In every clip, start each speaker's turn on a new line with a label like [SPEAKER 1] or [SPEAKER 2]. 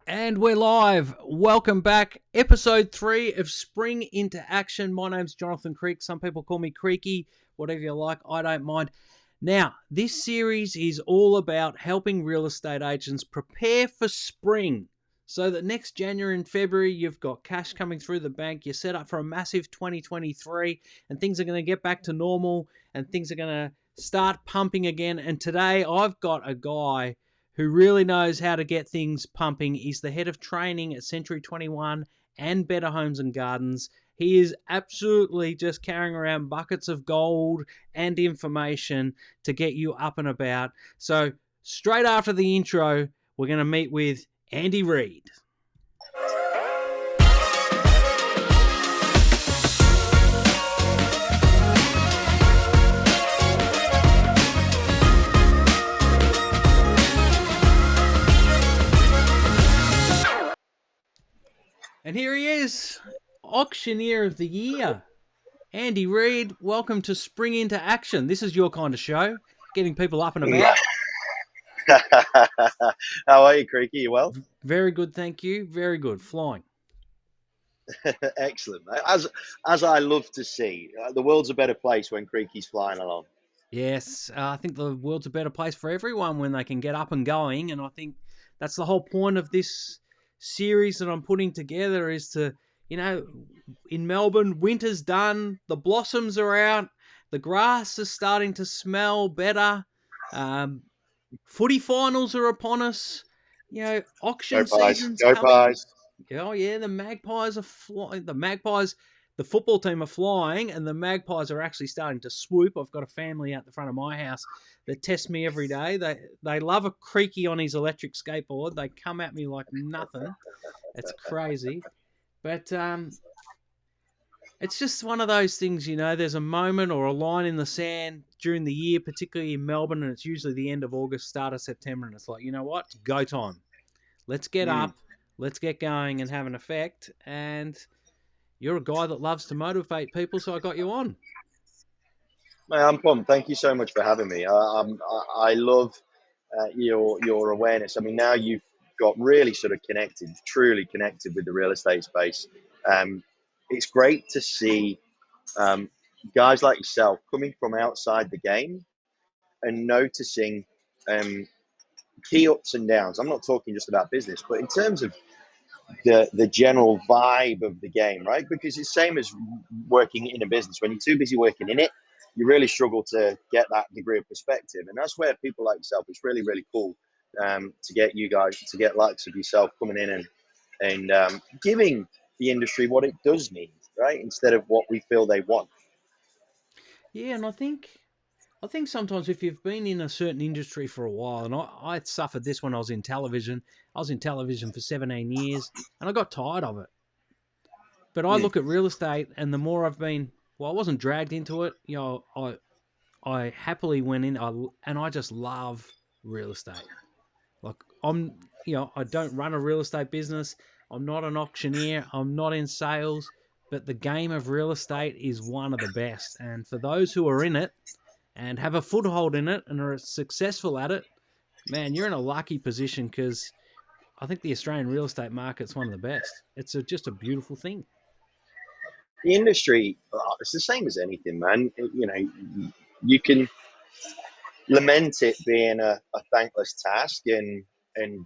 [SPEAKER 1] And we're live. Welcome back. Episode 3 of Spring into Action. My name's Jonathan Creek. Some people call me Creaky. Whatever you like, I don't mind. Now, this series is all about helping real estate agents prepare for spring so that next January and February you've got cash coming through the bank. You're set up for a massive 2023 and things are going to get back to normal and things are going to start pumping again. And today I've got a guy who really knows how to get things pumping. He's the head of training at Century 21 and Better Homes and Gardens. He is absolutely just carrying around buckets of gold and information to get you up and about. So straight after the intro, we're going to meet with Andy Reid. And here he is, Auctioneer of the Year, Andy Reid. Welcome to Spring into Action. This is your kind of show, getting people up and about.
[SPEAKER 2] How are you, Creaky? You well?
[SPEAKER 1] Very good, thank you. Very good. Flying.
[SPEAKER 2] Excellent. As I love to see, the world's a better place when Creaky's flying along.
[SPEAKER 1] Yes, I think the world's a better place for everyone when they can get up and going. And I think that's the whole point of this series that I'm putting together is to, in Melbourne, winter's done, the blossoms are out, the grass is starting to smell better, footy finals are upon us, auction
[SPEAKER 2] Go Pies.
[SPEAKER 1] season's
[SPEAKER 2] Go
[SPEAKER 1] coming.
[SPEAKER 2] Pies.
[SPEAKER 1] Oh, yeah, the Magpies are flying. The football team are flying, and the Magpies are actually starting to swoop. I've got a family out the front of my house that test me every day. They love a Creaky on his electric skateboard. They come at me like nothing. It's crazy. But it's just one of those things, there's a moment or a line in the sand during the year, particularly in Melbourne, and it's usually the end of August, start of September, and it's like, you know what? It's go time. Let's get up. Let's get going and have an effect. And you're a guy that loves to motivate people, so I got you on.
[SPEAKER 2] Mate, I'm pumped. Thank you so much for having me. I love your awareness. I mean, now you've got really sort of connected, truly connected with the real estate space. It's great to see guys like yourself coming from outside the game and noticing key ups and downs. I'm not talking just about business, but in terms of the general vibe of the game, right? Because it's same as working in a business. When you're too busy working in it, you really struggle to get that degree of perspective. And that's where people like yourself, it's really, really cool to get you guys, to get likes of yourself coming in and giving the industry what it does need, right? Instead of what we feel they want.
[SPEAKER 1] Yeah, and I think sometimes if you've been in a certain industry for a while, and I suffered this when I was in television. I was in television for 17 years, and I got tired of it. But I look at real estate, and the more I've been, I wasn't dragged into it. I happily went in, and I just love real estate. Like I don't run a real estate business. I'm not an auctioneer. I'm not in sales, but the game of real estate is one of the best. And for those who are in it and have a foothold in it and are successful at it, man, you're in a lucky position because I think the Australian real estate market's one of the best. It's just a beautiful thing.
[SPEAKER 2] The industry, it's the same as anything, man. You can lament it being a thankless task and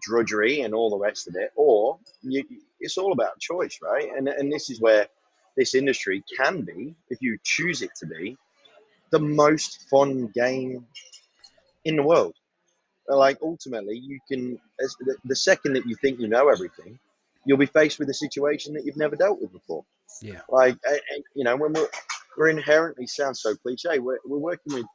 [SPEAKER 2] drudgery and all the rest of it, or it's all about choice, right? And this is where this industry can be, if you choose it to be, the most fun game in the world. Like ultimately, you can the second that you think you know everything, you'll be faced with a situation that you've never dealt with before.
[SPEAKER 1] Yeah.
[SPEAKER 2] Like when we're inherently, sounds so cliche, we're working with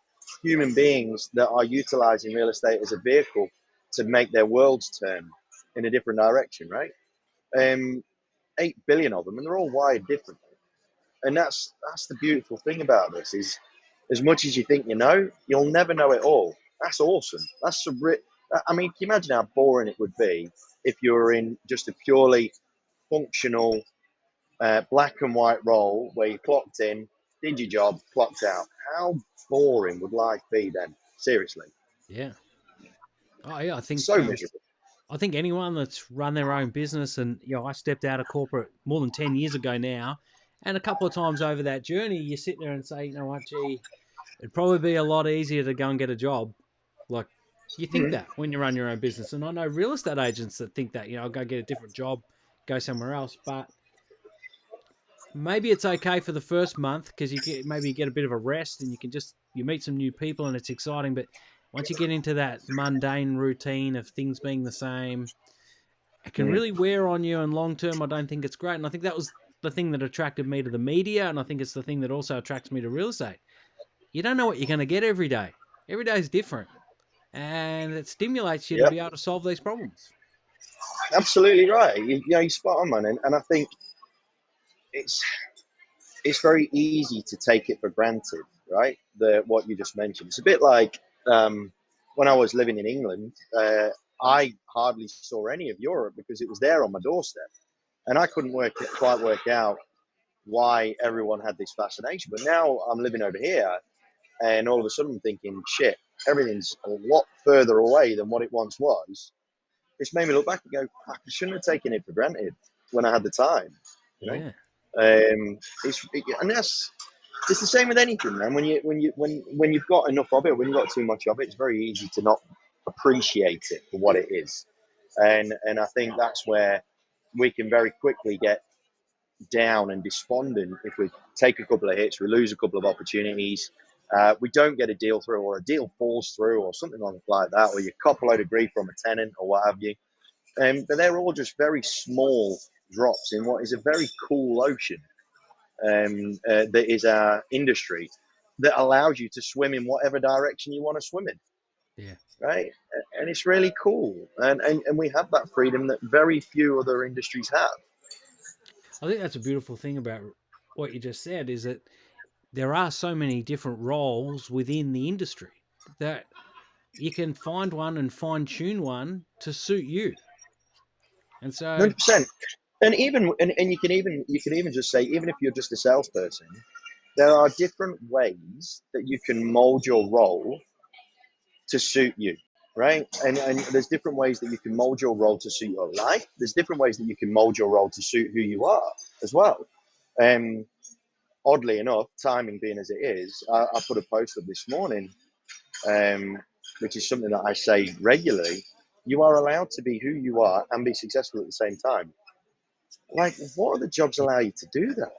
[SPEAKER 2] human beings that are utilizing real estate as a vehicle to make their worlds turn in a different direction, right? 8 billion of them, and they're all wired differently. And that's the beautiful thing about this is, as much as you think you know, you'll never know it all. That's awesome. I mean, can you imagine how boring it would be if you were in just a purely functional black and white role where you clocked in, did your job, clocked out? How boring would life be then? Seriously.
[SPEAKER 1] Yeah. Oh, yeah. I think
[SPEAKER 2] So miserable.
[SPEAKER 1] I think anyone that's run their own business, and I stepped out of corporate more than 10 years ago now, and a couple of times over that journey, you sit there and say, you know what, gee, it'd probably be a lot easier to go and get a job. Like, you think
[SPEAKER 2] Mhm.
[SPEAKER 1] that when you run your own business, and I know real estate agents that think that, I'll go get a different job, go somewhere else, but maybe it's okay for the first month because maybe you get a bit of a rest and you meet some new people and it's exciting. But once you get into that mundane routine of things being the same, it can
[SPEAKER 2] Mhm.
[SPEAKER 1] really wear on you. And long term, I don't think it's great. And I think that was the thing that attracted me to the media, and I think it's the thing that also attracts me to real estate. You don't know what you're going to get every day. Every day is different, and it stimulates you to
[SPEAKER 2] Yep,
[SPEAKER 1] be able to solve these problems.
[SPEAKER 2] absolutely right. You're spot on, man. And I think it's it's very easy to take it for granted, right? The what you just mentioned. It's a bit like when I was living in England. I hardly saw any of Europe because it was there on my doorstep, and I couldn't quite work out why everyone had this fascination. But now I'm living over here, and all of a sudden I'm thinking, shit, everything's a lot further away than what it once was. It's made me look back and go, fuck, I shouldn't have taken it for granted when I had the time, you know.
[SPEAKER 1] Yeah,
[SPEAKER 2] And that's it's the same with anything, man. When you've got enough of it, when you've got too much of it, it's very easy to not appreciate it for what it is. And I think that's where we can very quickly get down and despondent if we take a couple of hits, we lose a couple of opportunities, we don't get a deal through, or a deal falls through, or something like that, or you cop a load of grief from a tenant, or what have you. But they're all just very small drops in what is a very cool ocean that is our industry that allows you to swim in whatever direction you want to swim in,
[SPEAKER 1] yeah.
[SPEAKER 2] right? And it's really cool. And we have that freedom that very few other industries have.
[SPEAKER 1] I think that's a beautiful thing about what you just said is that there are so many different roles within the industry that you can find one and fine tune one to suit you. And so,
[SPEAKER 2] 100%. And you can even just say, even if you're just a salesperson, there are different ways that you can mold your role to suit you, right? And there's different ways that you can mold your role to suit your life. There's different ways that you can mold your role to suit who you are as well. Um, Oddly enough, timing being as it is, I put a post up this morning, um, which is something that I say regularly. You are allowed to be who you are and be successful at the same time. Like, what other jobs allow you to do that?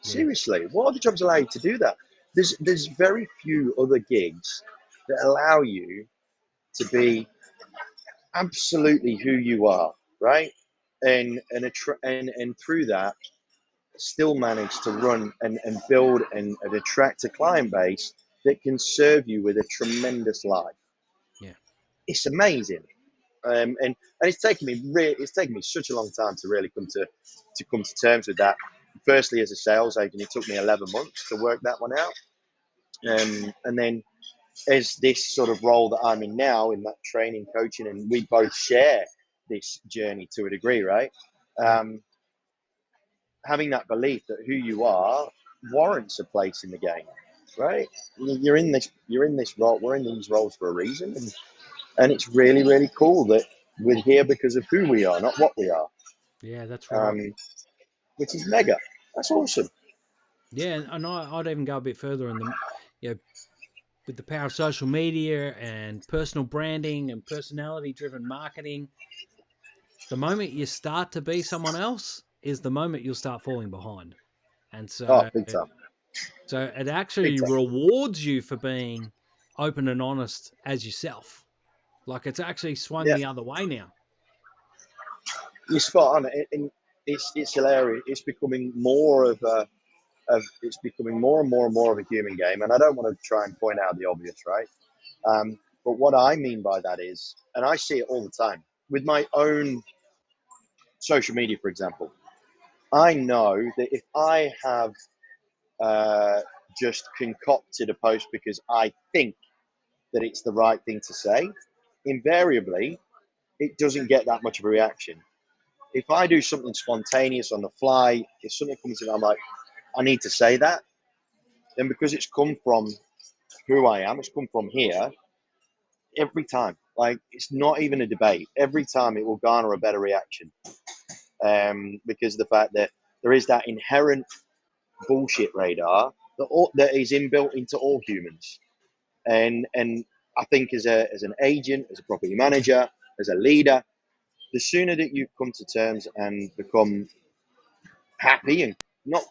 [SPEAKER 1] yeah,
[SPEAKER 2] Seriously, what other jobs allow you to do that? There's very few other gigs that allow you to be absolutely who you are, right? And through that, still manage to run and build and attract a client base that can serve you with a tremendous life.
[SPEAKER 1] yeah,
[SPEAKER 2] It's amazing. And it's taken me such a long time to really come to terms with that. Firstly, as a sales agent, it took me 11 months to work that one out. And then as this sort of role that I'm in now, in that training, coaching, and we both share this journey to a degree, right?
[SPEAKER 1] yeah,
[SPEAKER 2] Um, Having that belief that who you are warrants a place in the game, right? You're in this role. We're in these roles for a reason, and it's really, really cool that we're here because of who we are, not what we are,
[SPEAKER 1] yeah. That's right.
[SPEAKER 2] um, which is mega. That's awesome.
[SPEAKER 1] Yeah, and I'd even go a bit further in the, you know, with the power of social media and personal branding and personality-driven marketing. The moment you start to be someone else is the moment you'll start falling behind. And
[SPEAKER 2] Oh,
[SPEAKER 1] so,
[SPEAKER 2] big time,
[SPEAKER 1] it
[SPEAKER 2] big
[SPEAKER 1] actually
[SPEAKER 2] time.
[SPEAKER 1] rewards you for being open and honest as yourself. Like it's actually swung
[SPEAKER 2] Yeah,
[SPEAKER 1] the other way now.
[SPEAKER 2] you're spot on. And it's hilarious. It's becoming more it's becoming more and more and more of a human game. And I don't want to try and point out the obvious, right? But what I mean by that is, and I see it all the time with my own social media, for example. I know that if I have uh, just concocted a post because I think that it's the right thing to say, invariably it doesn't get that much of a reaction. If I do something spontaneous on the fly, if something comes in, I'm like, I need to say that, then because it's come from who I am, it's come from here every time. Like, it's not even a debate. Every time it will garner a better reaction, because of the fact that there is that inherent bullshit radar that is inbuilt into all humans. And I think as an agent, as a property manager, as a leader, the sooner that you come to terms and become happy and not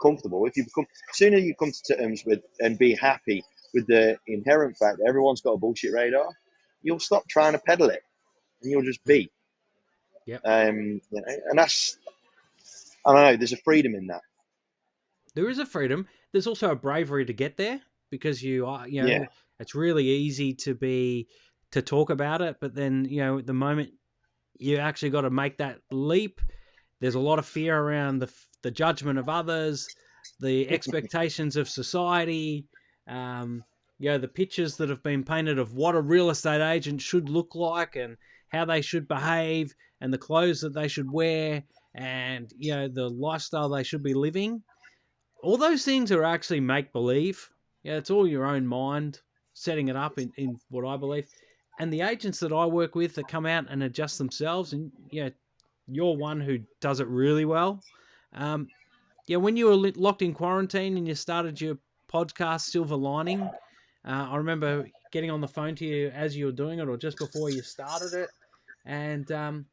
[SPEAKER 2] comfortable, if you become sooner you come to terms with and be happy with the inherent fact that everyone's got a bullshit radar, you'll stop trying to peddle it and you'll just be.
[SPEAKER 1] Yep.
[SPEAKER 2] And that's, I don't know. There's a freedom in that.
[SPEAKER 1] There is a freedom. There's also a bravery to get there because you are,
[SPEAKER 2] Yeah.
[SPEAKER 1] it's really easy to talk about it, but then, at the moment you actually got to make that leap. There's a lot of fear around the judgment of others, the expectations of society, the pictures that have been painted of what a real estate agent should look like and how they should behave and the clothes that they should wear and, the lifestyle they should be living. All those things are actually make believe. Yeah, it's all your own mind setting it up in what I believe. And the agents that I work with that come out and adjust themselves, and you're one who does it really well. Um, when you were locked in quarantine and you started your podcast, Silver Lining, I remember getting on the phone to you as you were doing it or just before you started it. And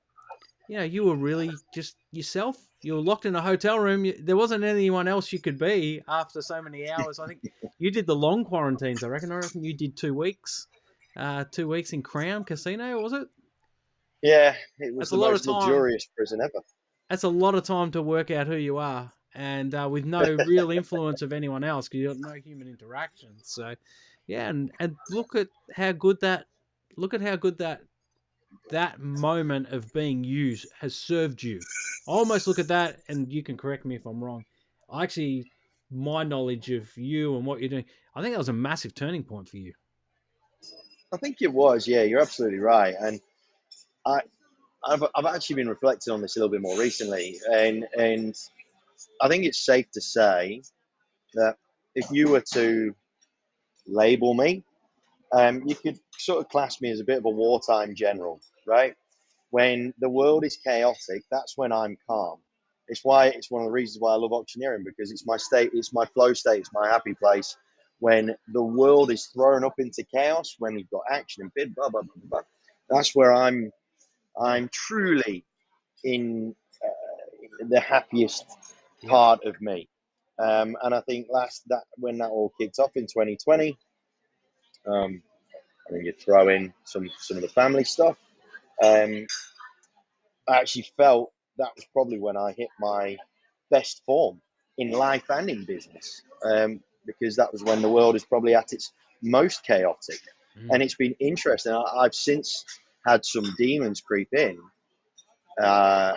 [SPEAKER 1] you were really just yourself. You were locked in a hotel room. There wasn't anyone else you could be after so many hours. I think you did the long quarantines. I reckon you did 2 weeks. 2 weeks in Crown Casino, was it?
[SPEAKER 2] Yeah, it was
[SPEAKER 1] That's a
[SPEAKER 2] the
[SPEAKER 1] lot of
[SPEAKER 2] most
[SPEAKER 1] time.
[SPEAKER 2] luxurious prison ever.
[SPEAKER 1] That's a lot of time to work out who you are, and with no real influence of anyone else because you got no human interaction. So, yeah, and look at how good that moment of being used has served you. I almost look at that, and you can correct me if I'm wrong. I actually, my knowledge of you and what you're doing, I think that was a massive turning point for you.
[SPEAKER 2] I think it was. Yeah, you're absolutely right. And I, I've actually been reflecting on this a little bit more recently, and I think it's safe to say that if you were to label me, you could sort of class me as a bit of a wartime general, right? When the world is chaotic, that's when I'm calm. It's one of the reasons why I love auctioneering, because it's my state, it's my flow state, it's my happy place. When the world is thrown up into chaos, when you've got action and bid, blah blah blah blah, that's where I'm truly in the happiest
[SPEAKER 1] Yep.
[SPEAKER 2] part of me. And I think last that when that all kicked off in 2020, um, I think you throw in some of the family stuff. Um, I actually felt that was probably when I hit my best form in life and in business, because that was when the world is probably at its most chaotic.
[SPEAKER 1] Mm.
[SPEAKER 2] And it's been interesting. I've since had some demons creep in, uh,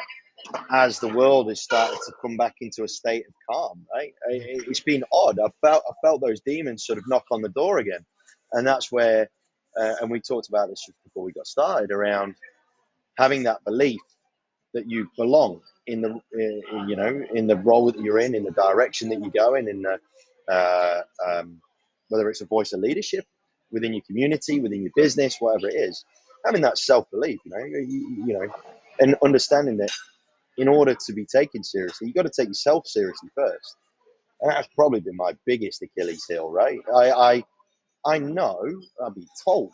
[SPEAKER 2] as the world has started to come back into a state of calm. Right?
[SPEAKER 1] Yeah.
[SPEAKER 2] It's been odd. I felt those demons sort of knock on the door again, and that's where. And we talked about this before we got started around having that belief that you belong in the in the role that you're in the direction that you go in the uh, whether it's a voice of leadership within your community, within your business, whatever it is. Having that self belief, and understanding that in order to be taken seriously, you've got to take yourself seriously first. And that's probably been my biggest Achilles heel, right? I know, I've been told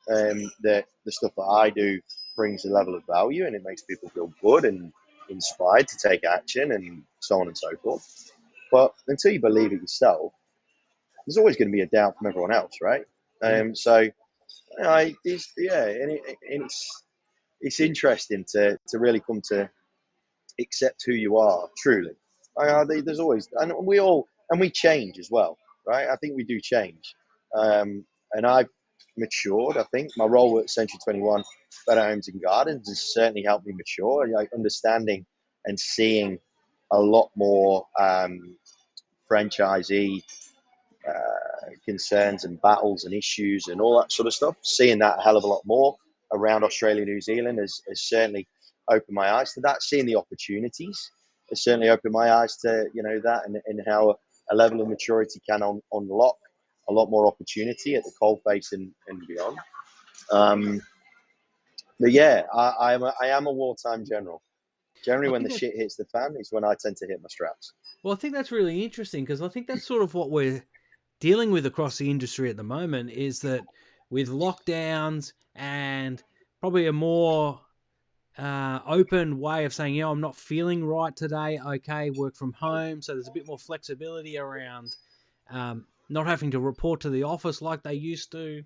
[SPEAKER 2] that the stuff that I do brings a level of value and it makes people feel good and inspired to take action and so on and so forth. But until you believe it yourself, there's always going to be a doubt from everyone else, right?
[SPEAKER 1] Yeah.
[SPEAKER 2] So yeah, and it's interesting to really come to accept who you are truly. There's always, and we change as well, right? I think we do change, and I've matured. I think my role at Century 21, Better Homes and Gardens, has certainly helped me mature, like understanding and seeing a lot more franchisee concerns and battles and issues and all that sort of stuff. Seeing that a hell of a lot more around Australia, New Zealand has certainly opened my eyes to that. Seeing the opportunities has certainly opened my eyes to that and how a level of maturity can unlock a lot more opportunity at the coalface and beyond. Um, but yeah, I am a wartime general. Generally,
[SPEAKER 1] I
[SPEAKER 2] when
[SPEAKER 1] think
[SPEAKER 2] the
[SPEAKER 1] that
[SPEAKER 2] shit hits the fan is when I tend to hit my straps.
[SPEAKER 1] I think that's really interesting because I think that's sort of what we're dealing with across the industry at the moment is that with lockdowns and probably a more open way of saying, I'm not feeling right today. Okay, work from home. So there's a bit more flexibility around not having to report to the office like they used to.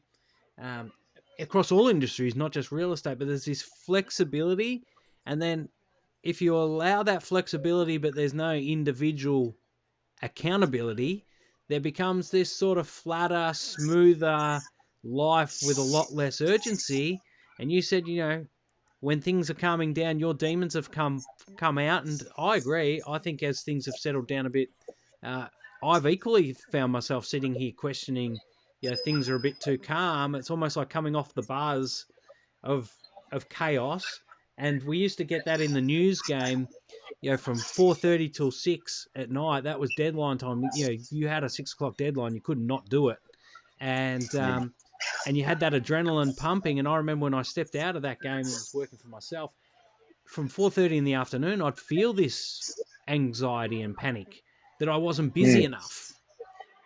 [SPEAKER 1] Um, Across all industries, not just real estate, but there's this flexibility. And then if you allow that flexibility, but there's no individual accountability, there becomes this sort of flatter, smoother life with a lot less urgency. And you said, when things are calming down, your demons have come out, and I agree. I think as things have settled down a bit, uh, I've equally found myself sitting here questioning. Things are a bit too calm. It's almost like coming off the buzz of chaos. And we used to get that in the news game, from 4:30 till 6 at night. That was deadline time. You had a 6 o'clock deadline. You could not do it, and
[SPEAKER 2] Mm.
[SPEAKER 1] and you had that adrenaline pumping. And I remember when I stepped out of that game and was working for myself, from 4:30 in the afternoon, I'd feel this anxiety and panic that I wasn't busy
[SPEAKER 2] Mm.
[SPEAKER 1] enough.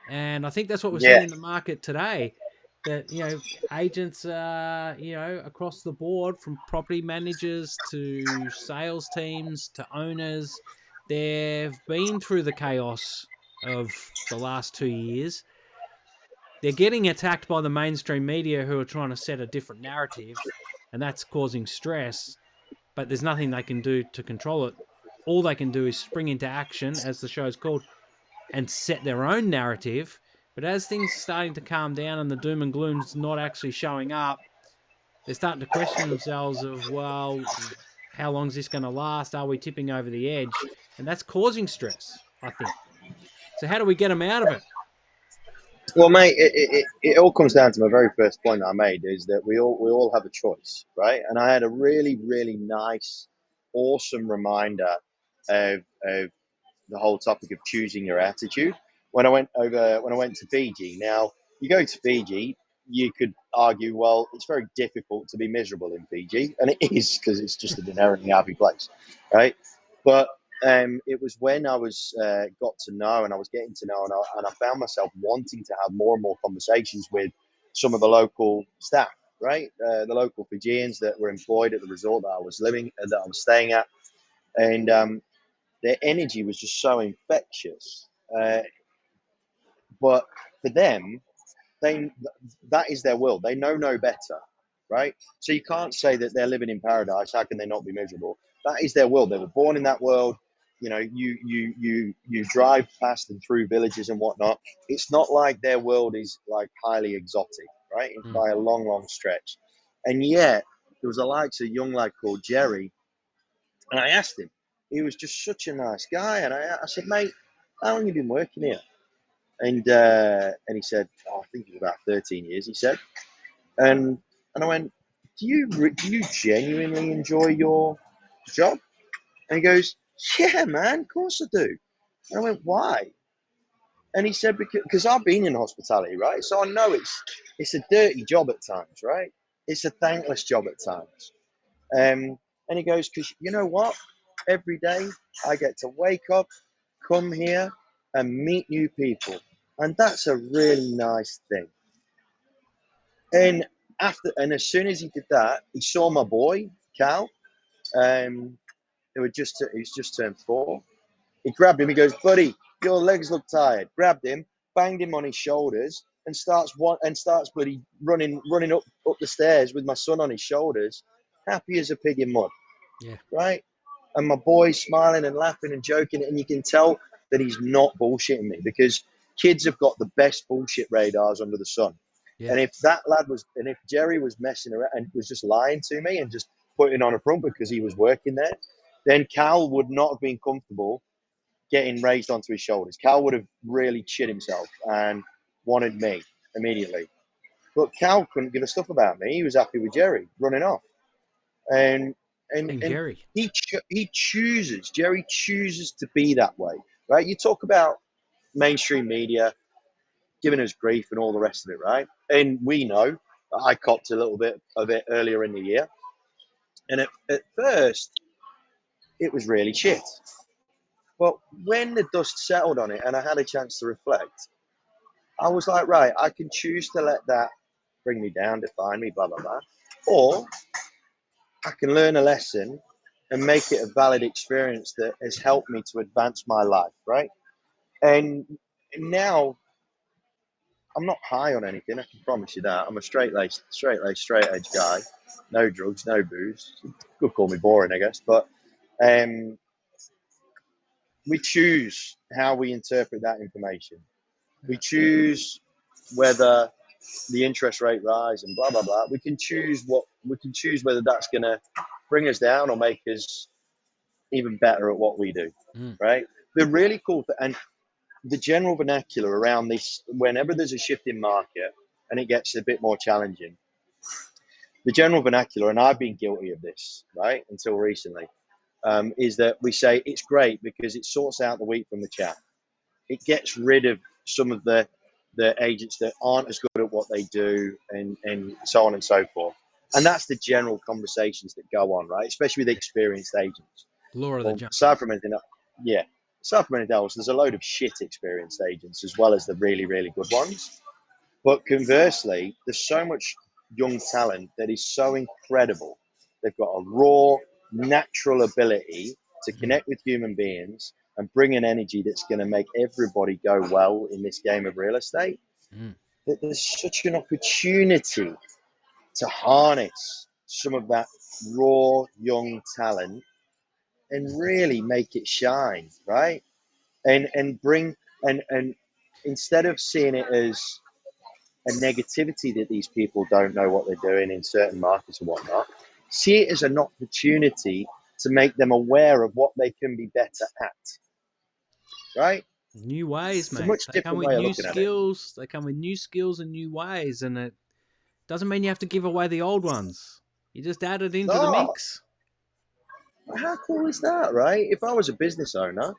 [SPEAKER 1] And I think that's what we're
[SPEAKER 2] Yeah.
[SPEAKER 1] seeing in the market today. That agents, across the board, from property managers to sales teams to owners, they've been through the chaos of the last 2 years. They're getting attacked by the mainstream media who are trying to set a different narrative, and that's causing stress. But there's nothing they can do to control it. All they can do is spring into action, as the show's called, and set their own narrative. But as things are starting to calm down and the doom and gloom's not actually showing up, they're starting to question themselves of, well, how long is this going to last? Are we tipping over the edge? And that's causing stress, I think. So how do we get them out of it?
[SPEAKER 2] Well, mate, it all comes down to my very first point that I made is that we all have a choice, right? And I had a really really nice, awesome reminder of the whole topic of choosing your attitude when I went to Fiji. Now, you go to Fiji, you could argue, well, it's very difficult to be miserable in Fiji, and it is because it's just an inherently happy place, right? But it was when I was got to know and I was getting to know, and I found myself wanting to have more and more conversations with some of the local staff, right? The local Fijians that were employed at the resort that I was that I was staying at, and their energy was just so infectious. But for them, they that is their world. They know no better, right? So you can't say that they're living in paradise. How can they not be miserable? That is their world. They were born in that world. You drive past and through villages and whatnot. It's not like their world is like highly exotic, right?
[SPEAKER 1] Mm.
[SPEAKER 2] By a long, long stretch. And yet there was a young lad called Jerry, and I asked him. He was just such a nice guy, and I said, mate, how long have you been working here? And he said, oh, I think it was about 13 years. He said, and I went, do you genuinely enjoy your job? And he goes, yeah, man, of course I do. And I went, why? And he said, because I've been in hospitality, right? So I know it's a dirty job at times, right? It's a thankless job at times. And he goes, because you know what? Every day I get to wake up, come here, and meet new people. And that's a really nice thing. And as soon as he did that, he saw my boy, Cal, um, he's just turned 4. He grabbed him, he goes, buddy, your legs look tired. Grabbed him, banged him on his shoulders, and starts bloody running up the stairs with my son on his shoulders, happy as a pig in mud,
[SPEAKER 1] Yeah,
[SPEAKER 2] right? And my boy's smiling and laughing and joking, and you can tell that he's not bullshitting me because kids have got the best bullshit radars under the sun.
[SPEAKER 1] yeah.
[SPEAKER 2] And if Jerry was messing around and was just lying to me and just putting on a front because he was working there, then Cal would not have been comfortable getting raised onto his shoulders. Cal would have really shit himself and wanted me immediately. But Cal couldn't give a stuff about me. He was happy with Jerry running off, and
[SPEAKER 1] Team
[SPEAKER 2] and
[SPEAKER 1] Jerry.
[SPEAKER 2] Jerry chooses to be that way, right? You talk about mainstream media giving us grief and all the rest of it, right? And we know I copped a little bit of it earlier in the year. And at first, it was really shit. But when the dust settled on it and I had a chance to reflect, I was like, right, I can choose to let that bring me down, define me, blah, blah, blah. Or I can learn a lesson and make it a valid experience that has helped me to advance my life, right? And now I'm not high on anything, I can promise you that. I'm a straight edge guy. No drugs, no booze. Could call me boring, I guess. But um, we choose how we interpret that information. We choose whether the interest rate rise and blah blah blah. We can choose whether that's going to bring us down or make us even better at what we do,
[SPEAKER 1] Mm.
[SPEAKER 2] right? The really cool thing, and the general vernacular around this, whenever there's a shift in market and it gets a bit more challenging, the general vernacular, and I've been guilty of this, right, until recently, is that we say it's great because it sorts out the wheat from the chaff. It gets rid of some of the agents that aren't as good at what they do, and so on and so forth. And that's the general conversations that go on, right? Especially with experienced agents.
[SPEAKER 1] Law of the
[SPEAKER 2] Well,
[SPEAKER 1] jungle.
[SPEAKER 2] aside from anything else, yeah, aside from anything else, there's a load of shit experienced agents as well as the really, really good ones. But conversely, there's so much young talent that is so incredible. They've got a raw, natural ability to
[SPEAKER 1] Mm.
[SPEAKER 2] connect with human beings and bring an energy that's going to make everybody go well in this game of real estate.
[SPEAKER 1] Mm.
[SPEAKER 2] That there's such an opportunity to harness some of that raw, young talent and really make it shine, right? And bring and instead of seeing it as a negativity that these people don't know what they're doing in certain markets and whatnot, see it as an opportunity to make them aware of what they can be better at, right?
[SPEAKER 1] New ways,
[SPEAKER 2] It's a
[SPEAKER 1] mate.
[SPEAKER 2] much
[SPEAKER 1] They come
[SPEAKER 2] different
[SPEAKER 1] with
[SPEAKER 2] way of
[SPEAKER 1] new
[SPEAKER 2] looking at it.
[SPEAKER 1] skills. They come with new skills and new ways, and it doesn't mean you have to give away the old ones. You just add it into the
[SPEAKER 2] Oh,
[SPEAKER 1] mix.
[SPEAKER 2] how cool is that, right? If I was a business owner,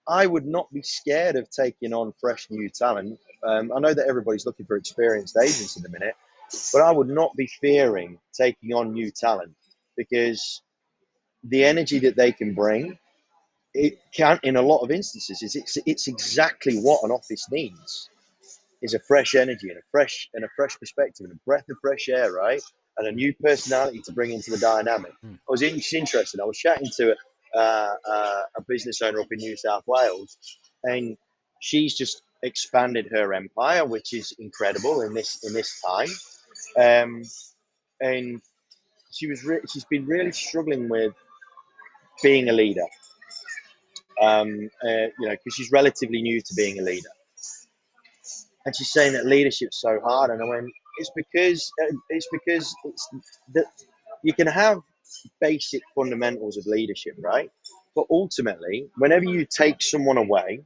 [SPEAKER 2] I would not be scared of taking on fresh new talent. I know that everybody's looking for experienced agents in a minute, but I would not be fearing taking on new talent because the energy that they can bring, it can, in a lot of instances, it's exactly what an office needs. Is a fresh energy and a fresh perspective and a breath of fresh air, right? And a new personality to bring into the dynamic.
[SPEAKER 1] Mm.
[SPEAKER 2] It's interesting. I was chatting to a business owner up in New South Wales, and she's just expanded her empire, which is incredible in this time. Um, and she's been really struggling with being a leader. Because she's relatively new to being a leader, and she's saying that leadership's so hard. And I went, it's that you can have basic fundamentals of leadership, right? But ultimately, whenever you take someone away,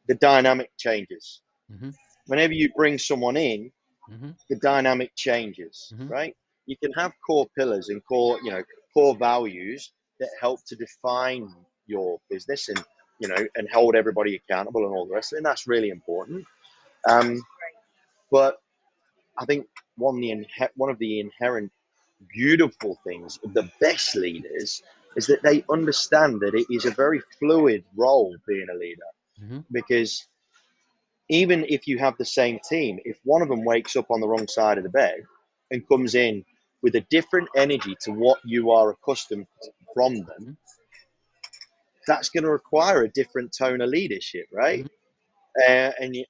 [SPEAKER 2] the dynamic changes.
[SPEAKER 1] Mm-hmm.
[SPEAKER 2] Whenever you bring someone in,
[SPEAKER 1] Mm-hmm.
[SPEAKER 2] the dynamic changes,
[SPEAKER 1] Mm-hmm.
[SPEAKER 2] right? You can have core pillars and core values that help to define your business and hold everybody accountable and all the rest of it. And that's really important. Um, but I think one of the inherent beautiful things of the best leaders is that they understand that it is a very fluid role being a leader,
[SPEAKER 1] Mm-hmm.
[SPEAKER 2] because even if you have the same team, if one of them wakes up on the wrong side of the bed and comes in with a different energy to what you are accustomed from them,
[SPEAKER 1] Mm-hmm.
[SPEAKER 2] that's going to require a different tone of leadership, right?
[SPEAKER 1] Mm-hmm.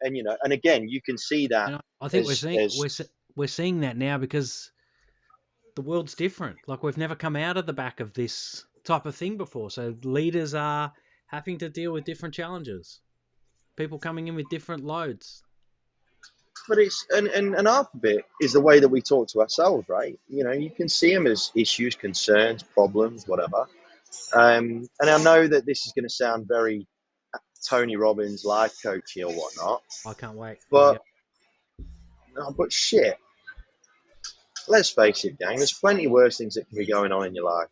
[SPEAKER 2] And again, you can see that
[SPEAKER 1] And I think
[SPEAKER 2] as
[SPEAKER 1] we're seeing that now because the world's different. Like we've never come out of the back of this type of thing before. So leaders are having to deal with different challenges. People coming in with different loads.
[SPEAKER 2] but it's and half of it is the way that we talk to ourselves, right? You can see them as issues, concerns, problems, whatever. And I know that this is going to sound very Tony Robbins life coachy or whatnot,
[SPEAKER 1] I can't wait. Here we go.
[SPEAKER 2] but shit, let's face it, gang. There's plenty worse things that can be going on in your life,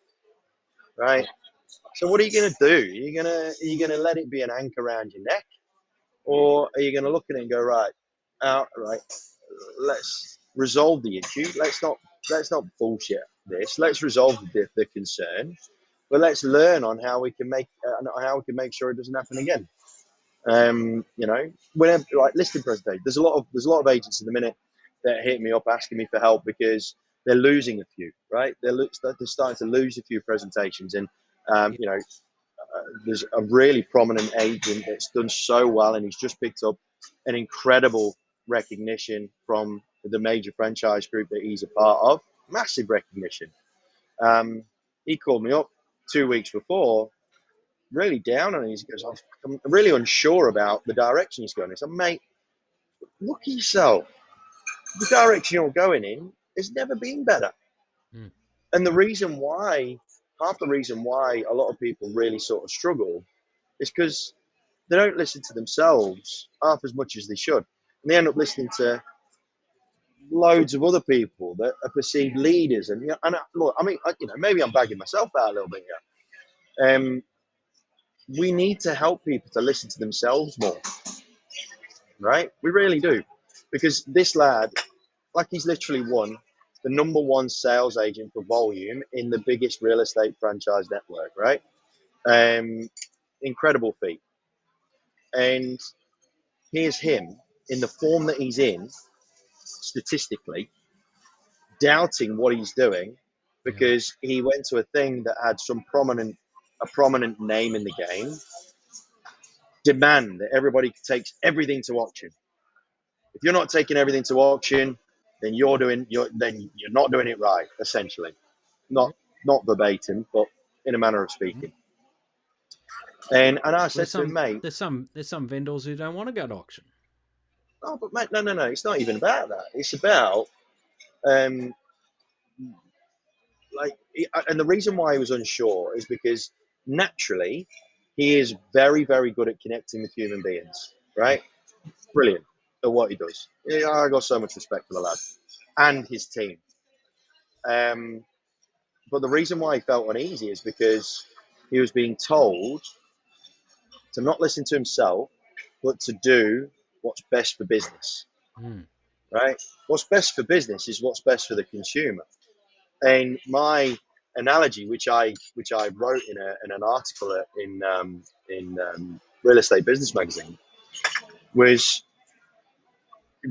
[SPEAKER 2] right? So what are you going to do? Are you gonna let it be an anchor around your neck, or are you going to look at it and go, right, right, let's resolve the issue. Let's not bullshit this. Let's resolve the concern, but let's learn on how we can make sure it doesn't happen again. Whenever like listing presentation, there's a lot of agents in the minute that hit me up asking me for help because they're losing a few, right? They're starting to lose a few presentations, and um,
[SPEAKER 1] Yeah.
[SPEAKER 2] you know, there's a really prominent agent that's done so well, and he's just picked up an incredible recognition from the major franchise group that he's a part of. Massive recognition. Um, he called me up 2 weeks before, really down on it. He goes, I'm really unsure about the direction he's going. I said, mate, look at yourself. The direction you're going in has never been better.
[SPEAKER 1] Mm.
[SPEAKER 2] And half the reason why a lot of people really sort of struggle is because they don't listen to themselves half as much as they should. And they end up listening to loads of other people that are perceived leaders. And look, maybe I'm bagging myself out a little bit here. We need to help people to listen to themselves more, right? We really do. Because this lad, like, he's literally won the number one sales agent for volume in the biggest real estate franchise network, right? Um, Incredible feat. And here's him in the form that he's in, statistically, doubting what he's doing
[SPEAKER 1] Yeah.
[SPEAKER 2] because he went to a thing that had a prominent name in the game, demand that everybody takes everything to auction. If you're not taking everything to auction, then you're not doing it right, essentially.
[SPEAKER 1] Yeah.
[SPEAKER 2] Not verbatim, but in a manner of
[SPEAKER 1] Mm.
[SPEAKER 2] speaking. And I
[SPEAKER 1] There's
[SPEAKER 2] said to him,
[SPEAKER 1] some
[SPEAKER 2] mate,
[SPEAKER 1] there's some vendors who don't want to go to auction.
[SPEAKER 2] oh, but mate, no, it's not even about that. It's about um, like, and the reason why he was unsure is because naturally he is very, very good at connecting with human beings,
[SPEAKER 1] Yeah.
[SPEAKER 2] right? Brilliant at what he does. Yeah, I got so much respect for the lad and his team. Um, but the reason why he felt uneasy is because he was being told to not listen to himself, but to do what's best for business,
[SPEAKER 1] Mm.
[SPEAKER 2] right? What's best for business is what's best for the consumer. And my analogy, which I wrote in an article in Real Estate Business Magazine, was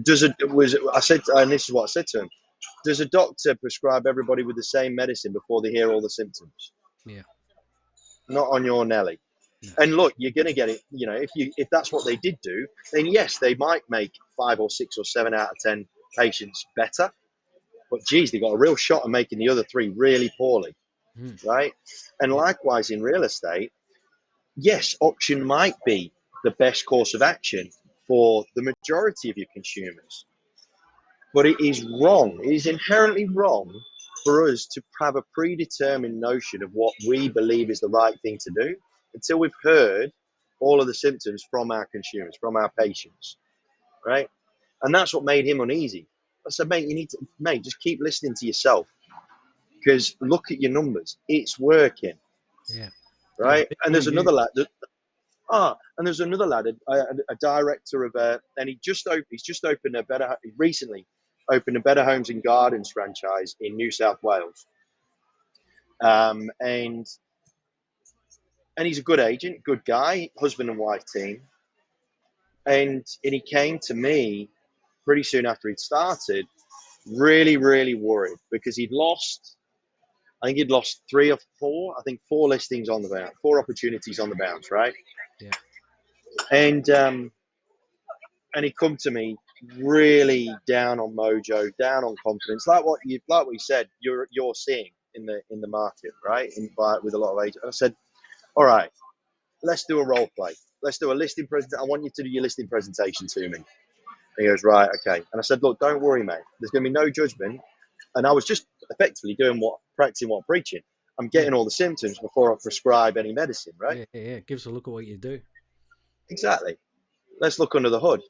[SPEAKER 2] does it was I said, and this is what I said to him: does a doctor prescribe everybody with the same medicine before they hear all the symptoms?
[SPEAKER 1] Yeah.
[SPEAKER 2] Not on your Nelly.
[SPEAKER 1] No.
[SPEAKER 2] And look, you're going to get it. If that's what they did do, then yes, they might make 5 or 6 or 7 out of 10 patients better. But geez, they got a real shot at making the other three really poorly,
[SPEAKER 1] Mm.
[SPEAKER 2] right? And
[SPEAKER 1] Yeah.
[SPEAKER 2] likewise in real estate, yes, auction might be the best course of action for the majority of your consumers, but it is wrong. It is inherently wrong for us to have a predetermined notion of what we believe is the right thing to do until we've heard all of the symptoms from our consumers, from our patients, right? And that's what made him uneasy. I said, mate, just keep listening to yourself because look at your numbers. It's working,
[SPEAKER 1] Yeah. Yeah.
[SPEAKER 2] right? And
[SPEAKER 1] Be
[SPEAKER 2] there's
[SPEAKER 1] you.
[SPEAKER 2] another lad. And there's another lad, a director of and he's just opened recently opened a Better Homes and Gardens franchise in New South Wales. And he's a good agent, good guy, husband and wife team. And he came to me pretty soon after he'd started, really, really worried because I think he'd lost three or four, I think four listings on the bounce, four opportunities on the bounce, right?
[SPEAKER 1] Yeah.
[SPEAKER 2] And he come to me really down on mojo, down on confidence, like we said, you're seeing in the market, right? With a lot of agents. I said, all right, let's do a role play. Let's do a listing present. I want you to do your listing presentation to me. And he goes, right, okay. And I said, look, don't worry, mate. There's going to be no judgment. And I was just effectively practicing what I'm preaching. I'm
[SPEAKER 1] Yeah.
[SPEAKER 2] getting all the symptoms before I prescribe any medicine, right?
[SPEAKER 1] Yeah. Yeah. Yeah. Give us a look at what you do.
[SPEAKER 2] Exactly. Let's look under the hood.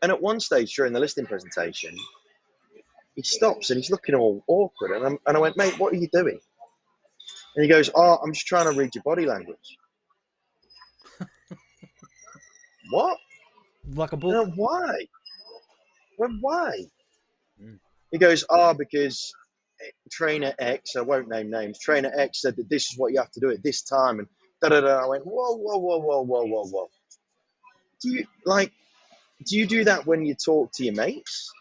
[SPEAKER 2] And at one stage during the listing presentation, he stops and he's looking all awkward. And I went, mate, what are you doing? And he goes, oh, I'm just trying to read your body language. What?
[SPEAKER 1] Like a book.
[SPEAKER 2] Why? Well, why?
[SPEAKER 1] Mm.
[SPEAKER 2] He goes, because trainer X, I won't name names, trainer X said that this is what you have to do at this time. And da da da. I went, whoa, whoa, whoa, whoa, whoa, whoa, whoa. Do you do that when you talk to your mates?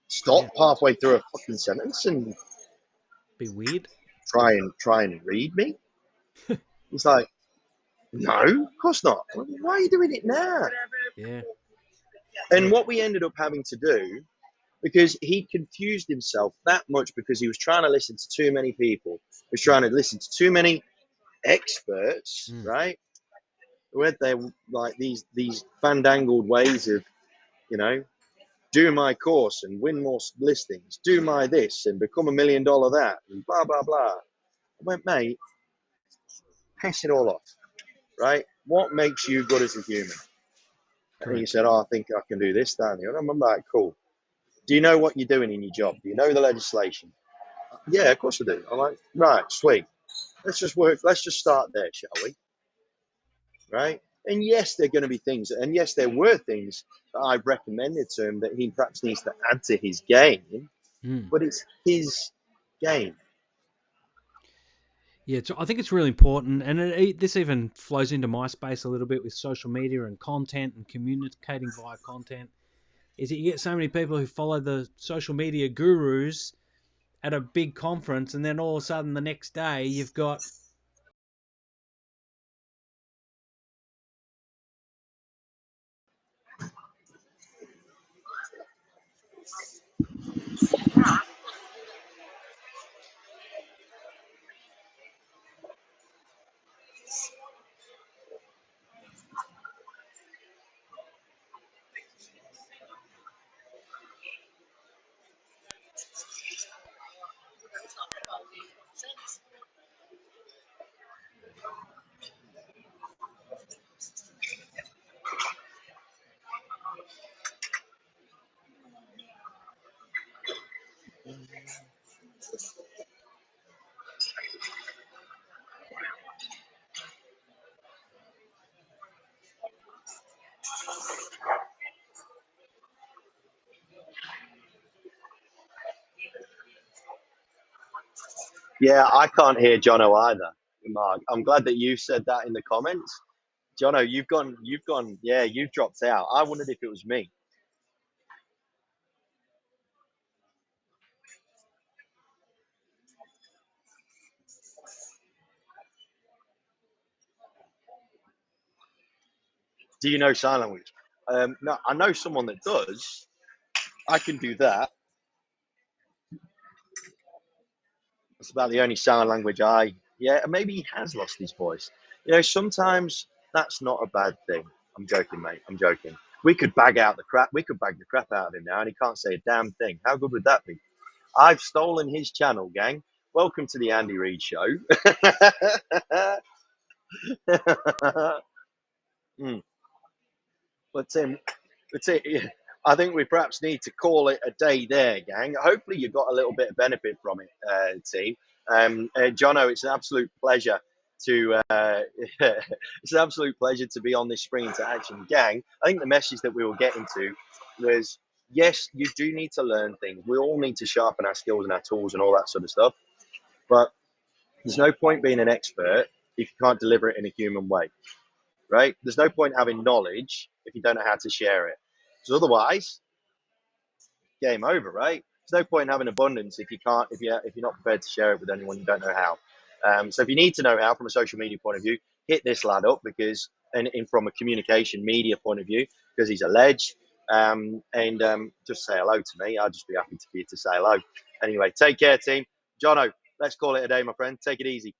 [SPEAKER 2] Stop
[SPEAKER 1] Yeah.
[SPEAKER 2] halfway through a fucking sentence and
[SPEAKER 1] Be weird.
[SPEAKER 2] try and read me? He's like, no, of course not. Why are you doing it now?
[SPEAKER 1] Yeah.
[SPEAKER 2] And
[SPEAKER 1] Yeah.
[SPEAKER 2] what we ended up having to do, because he confused himself that much because he was trying to listen to too many people, he was trying to listen to too many experts,
[SPEAKER 1] Mm.
[SPEAKER 2] right? Where they like these fandangled ways of, you know, do my course and win more listings, do my this and become $1 million that, and blah blah blah. I went, mate, piss it all off, right? What makes you good as a human? And he
[SPEAKER 1] Correct.
[SPEAKER 2] said, I think I can do this, that, and the other. I'm like, cool. Do you know what you're doing in your job? Do you know the legislation? Yeah, of course I do. I'm like, right, sweet. Let's just work. Let's just start there, shall we? Right? And yes, there are going to be things, and yes, there were things that I recommended to him that he perhaps needs to add to his game,
[SPEAKER 1] Mm.
[SPEAKER 2] but it's his game.
[SPEAKER 1] Yeah, I think it's really important, and this even flows into my space a little bit with social media and content and communicating via content. Is that you get so many people who follow the social media gurus at a big conference, and then all of a sudden the next day you've got
[SPEAKER 2] Yeah, I can't hear Jono either, Mark. I'm glad that you said that in the comments. Jono, yeah, you've dropped out. I wondered if it was me. Do you know sign language? No, I know someone that does. I can do that. It's about the only sign language yeah, maybe he has lost his voice. Sometimes that's not a bad thing. I'm joking, mate. I'm joking. We could bag out the crap. We could bag the crap out of him now, and he can't say a damn thing. How good would that be? I've stolen his channel, gang. Welcome to the Andy Reid Show. Mm. But I think we perhaps need to call it a day there, gang. Hopefully, you got a little bit of benefit from it, team. Jono, it's an absolute pleasure to it's an absolute pleasure to be on this Spring into Action, gang. I think the message that we were getting to was yes, you do need to learn things. We all need to sharpen our skills and our tools and all that sort of stuff. But there's no point being an expert if you can't deliver it in a human way, right? There's no point having knowledge if you don't know how to share it. Because otherwise, game over, right? There's no point in having abundance if you can't, if you're not prepared to share it with anyone you don't know how. So if you need to know how from a social media point of view, hit this lad up because, and from a communication media point of view, because he's a ledge. And just say hello to me. I'll just be happy for you to say hello. Anyway, take care, team. Jono, let's call it a day, my friend. Take it easy.